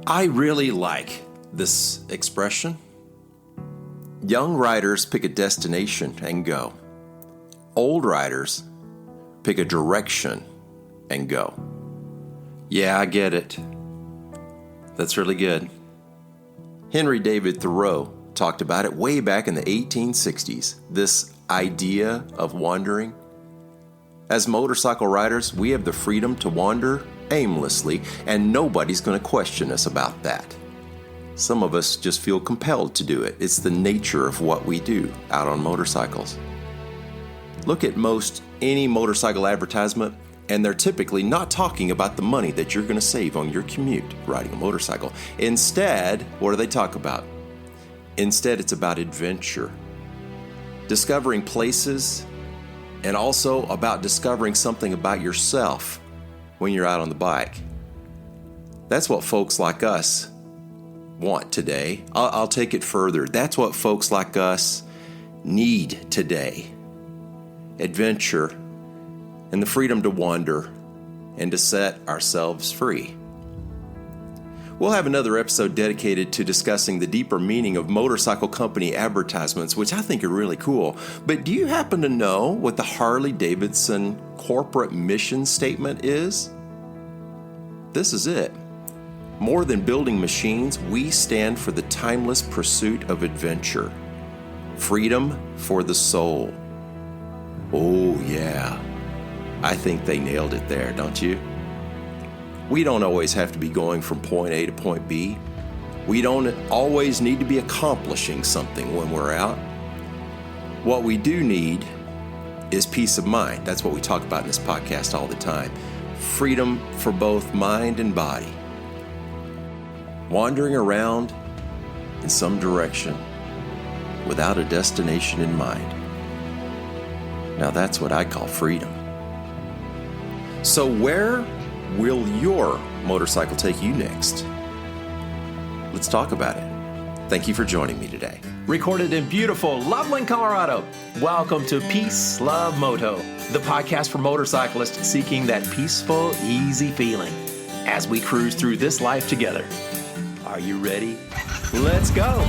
I really like this expression. Young riders pick a destination and go. Old riders pick a direction and go. Yeah, I get it. That's really good. Henry David Thoreau talked about it way back in the 1860s, this idea of wandering. As motorcycle riders, we have the freedom to wander aimlessly, and nobody's going to question us about that. Some of us just feel compelled to do it. It's the nature of what we do out on motorcycles. Look at most any motorcycle advertisement, and they're typically not talking about the money that you're going to save on your commute riding a motorcycle. Instead, what do they talk about? Instead, it's about adventure, discovering places, and also about discovering something about yourself when you're out on the bike. That's what folks like us want today. I'll take it further. That's what folks like us need today. Adventure and the freedom to wander and to set ourselves free. We'll have another episode dedicated to discussing the deeper meaning of motorcycle company advertisements, which I think are really cool. But do you happen to know what the Harley-Davidson corporate mission statement is? This is it. More than building machines, we stand for the timeless pursuit of adventure. Freedom for the soul. Oh yeah, I think they nailed it there, don't you? We don't always have to be going from point A to point B. We don't always need to be accomplishing something when we're out. What we do need is peace of mind. That's what we talk about in this podcast all the time. Freedom for both mind and body. Wandering around in some direction without a destination in mind. Now that's what I call freedom. So where will your motorcycle take you next? Let's talk about it. Thank you for joining me today. Recorded in beautiful Loveland, Colorado. Welcome to Peace, Love, Moto, the podcast for motorcyclists seeking that peaceful, easy feeling as we cruise through this life together. Are you ready? Let's go!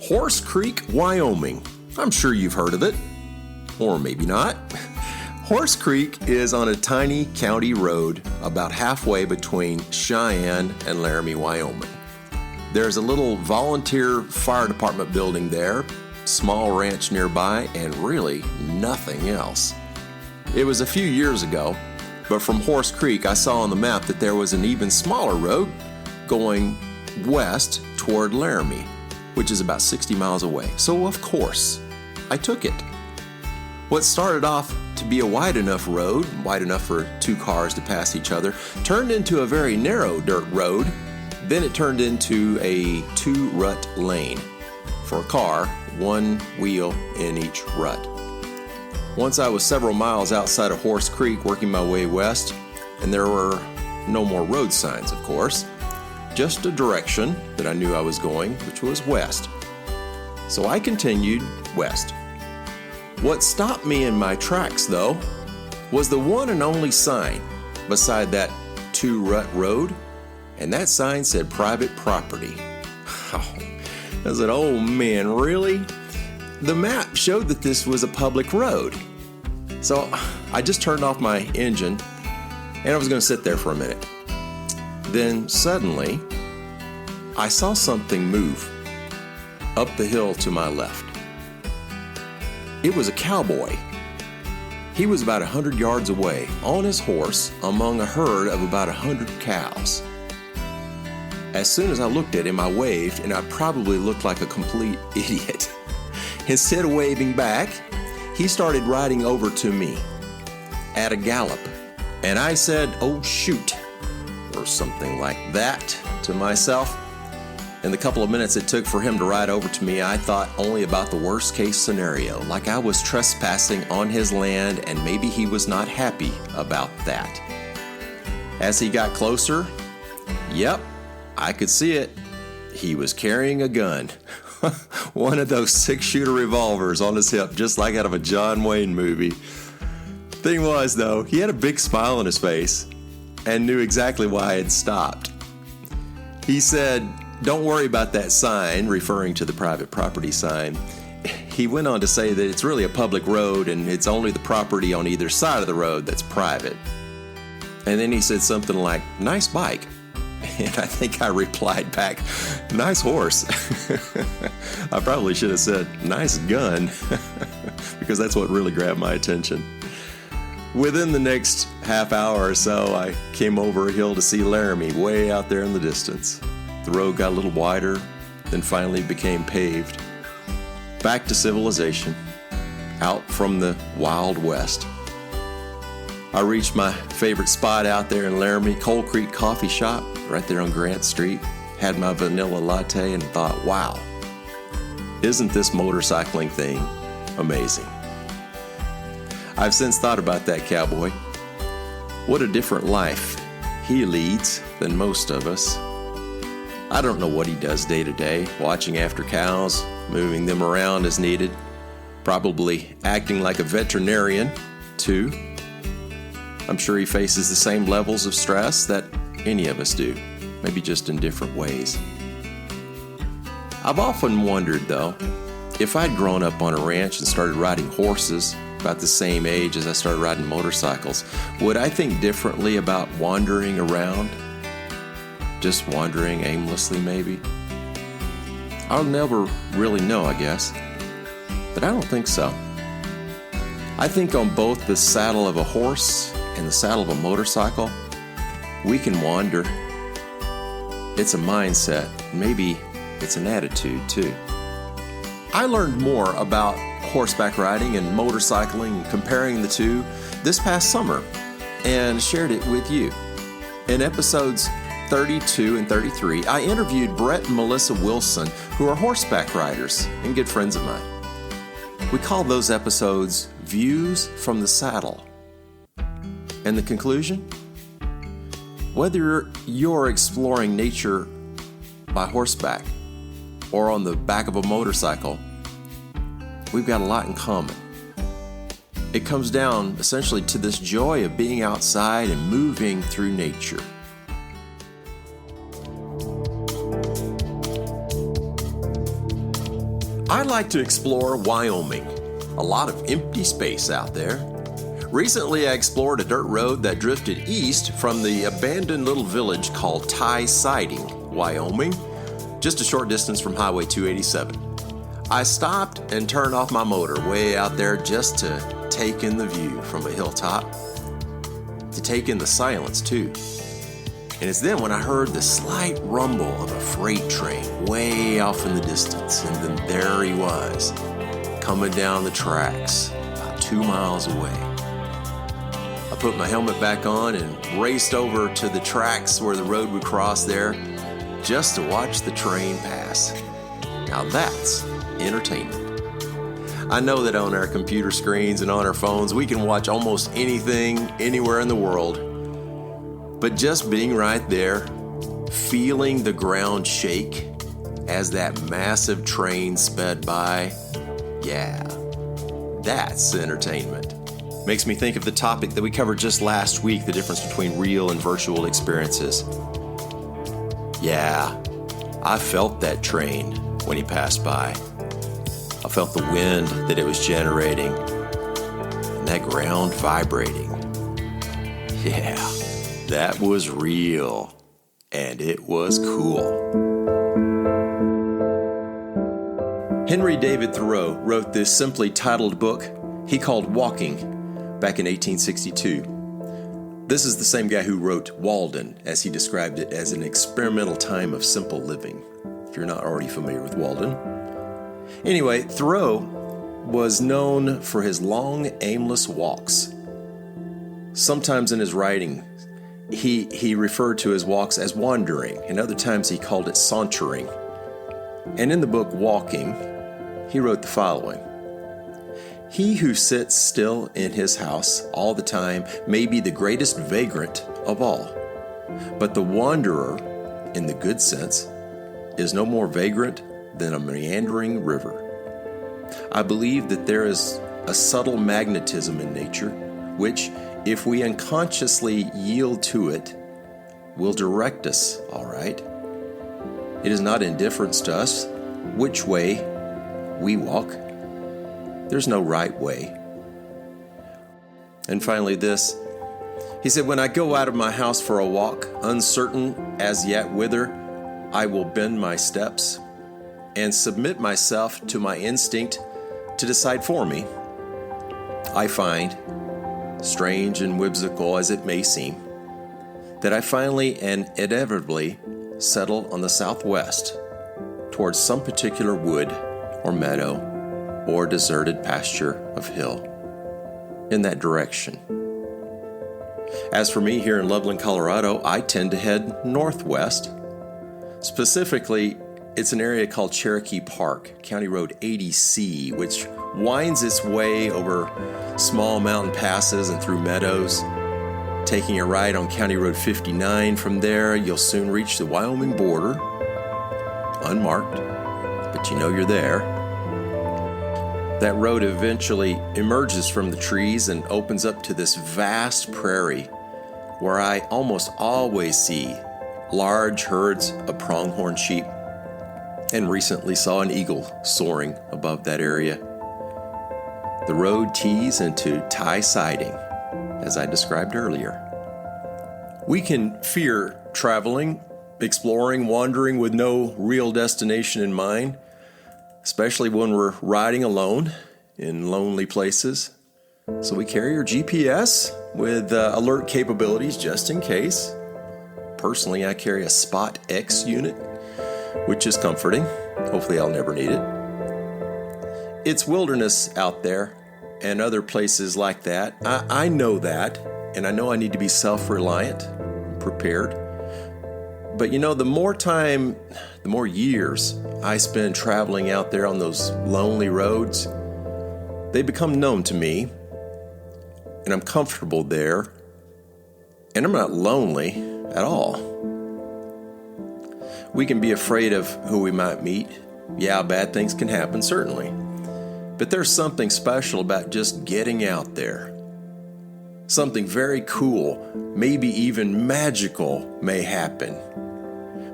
Horse Creek, Wyoming. I'm sure you've heard of it, or maybe not. Horse Creek is on a tiny county road about halfway between Cheyenne and Laramie, Wyoming. There's a little volunteer fire department building there, small ranch nearby, and really nothing else. It was a few years ago, but from Horse Creek I saw on the map that there was an even smaller road going west toward Laramie, which is about 60 miles away. So of course, I took it. What started off to be a wide enough road, wide enough for two cars to pass each other, turned into a very narrow dirt road. Then it turned into a two-rut lane for a car, one wheel in each rut. Once I was several miles outside of Horse Creek working my way west, and there were no more road signs, of course, just a direction that I knew I was going, which was west. So I continued west. What stopped me in my tracks, though, was the one and only sign beside that two-rut road, and that sign said private property. Oh, I said, oh man, really? The map showed that this was a public road. So I just turned off my engine, and I was going to sit there for a minute. Then suddenly, I saw something move up the hill to my left. It was a cowboy. He was about 100 yards away on his horse among a herd of about 100 cows. As soon as I looked at him, I waved, and I probably looked like a complete idiot. Instead of waving back, he started riding over to me at a gallop, and I said, "Oh shoot," or something like that to myself. In the couple of minutes it took for him to ride over to me, I thought only about the worst case scenario, like I was trespassing on his land and maybe he was not happy about that. As he got closer, yep, I could see it. he was carrying a gun. One of those 6-shooter revolvers on his hip, just like out of a John Wayne movie. Thing was, though, he had a big smile on his face and knew exactly why I had stopped. He said, "Don't worry about that sign," referring to the private property sign. He went on to say that it's really a public road and it's only the property on either side of the road that's private. And then he said something like, "Nice bike." And I think I replied back, "Nice horse." I probably should have said, "Nice gun," because that's what really grabbed my attention. Within the next half hour or so, I came over a hill to see Laramie way out there in the distance. The road got a little wider, then finally became paved. Back to civilization, out from the Wild West. I reached my favorite spot out there in Laramie, Coal Creek Coffee Shop, right there on Grant Street. Had my vanilla latte and thought, wow, isn't this motorcycling thing amazing? I've since thought about that cowboy. What a different life he leads than most of us. I don't know what he does day to day, watching after cows, moving them around as needed, probably acting like a veterinarian, too. I'm sure he faces the same levels of stress that any of us do, maybe just in different ways. I've often wondered, though, if I'd grown up on a ranch and started riding horses about the same age as I started riding motorcycles, would I think differently about wandering around? Just wandering aimlessly, maybe? I'll never really know, I guess. But I don't think so. I think on both the saddle of a horse and the saddle of a motorcycle, we can wander. It's a mindset. Maybe it's an attitude, too. I learned more about horseback riding and motorcycling and comparing the two this past summer and shared it with you. In episodes 32 and 33, I interviewed Brett and Melissa Wilson, who are horseback riders and good friends of mine. We call those episodes Views from the Saddle. And the conclusion? Whether you're exploring nature by horseback or on the back of a motorcycle, we've got a lot in common. It comes down essentially to this joy of being outside and moving through nature. I'd like to explore Wyoming. A lot of empty space out there. Recently, I explored a dirt road that drifted east from the abandoned little village called Tie Siding, Wyoming, just a short distance from Highway 287. I stopped and turned off my motor way out there just to take in the view from a hilltop, to take in the silence too. And it's then when I heard the slight rumble of a freight train way off in the distance, and then there he was, coming down the tracks about 2 miles away. I put my helmet back on and raced over to the tracks where the road would cross there just to watch the train pass. Now that's entertainment. I know that on our computer screens and on our phones, we can watch almost anything, anywhere in the world. But just being right there, feeling the ground shake as that massive train sped by, yeah, that's entertainment. Makes me think of the topic that we covered just last week, the difference between real and virtual experiences. Yeah, I felt that train when he passed by. I felt the wind that it was generating and that ground vibrating. Yeah, that was real and it was cool. Henry David Thoreau wrote this simply titled book he called Walking back in 1862. This is the same guy who wrote Walden, as he described it as an experimental time of simple living, if you're not already familiar with Walden. Anyway, Thoreau was known for his long, aimless walks. Sometimes in his writing, he referred to his walks as wandering, and other times he called it sauntering. And in the book Walking, he wrote the following: "He who sits still in his house all the time may be the greatest vagrant of all, but the wanderer, in the good sense, is no more vagrant than a meandering river. I believe that there is a subtle magnetism in nature, which, if we unconsciously yield to it, will direct us, all right. It is not indifference to us which way we walk. There's no right way. And finally this, he said, when I go out of my house for a walk, uncertain as yet whither I will bend my steps, and submit myself to my instinct to decide for me, I find, strange and whimsical as it may seem, that I finally and inevitably settle on the southwest towards some particular wood or meadow or deserted pasture of hill, in that direction. As for me here in Loveland, Colorado, I tend to head northwest. Specifically, it's an area called Cherokee Park, County Road 80C, which winds its way over small mountain passes and through meadows. Taking a ride on County Road 59 from there, you'll soon reach the Wyoming border, unmarked, but you know you're there. That road eventually emerges from the trees and opens up to this vast prairie where I almost always see large herds of pronghorn sheep, and recently saw an eagle soaring above that area. The road tees into tie siding, as I described earlier. We can fear traveling, exploring, wandering with no real destination in mind, especially when we're riding alone in lonely places. So we carry our GPS with alert capabilities just in case. Personally, I carry a Spot X unit, which is comforting. Hopefully I'll never need it. It's wilderness out there and other places like that. I know that, and I know I need to be self-reliant, prepared. But the more years I spend traveling out there on those lonely roads, they become known to me, and I'm comfortable there, and I'm not lonely at all. We can be afraid of who we might meet. Yeah, bad things can happen, certainly. But there's something special about just getting out there. Something very cool, maybe even magical, may happen.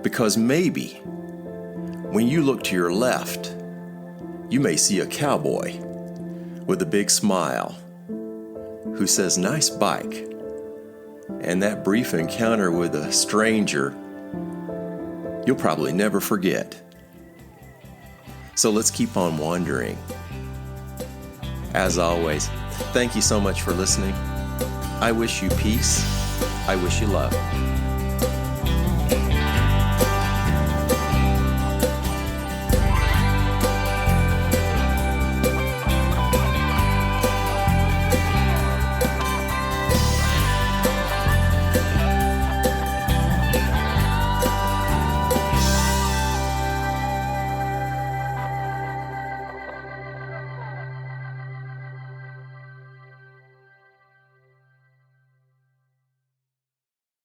Because maybe, when you look to your left, you may see a cowboy with a big smile who says, "Nice bike." And that brief encounter with a stranger, you'll probably never forget. So let's keep on wandering. As always, thank you so much for listening. I wish you peace. I wish you love.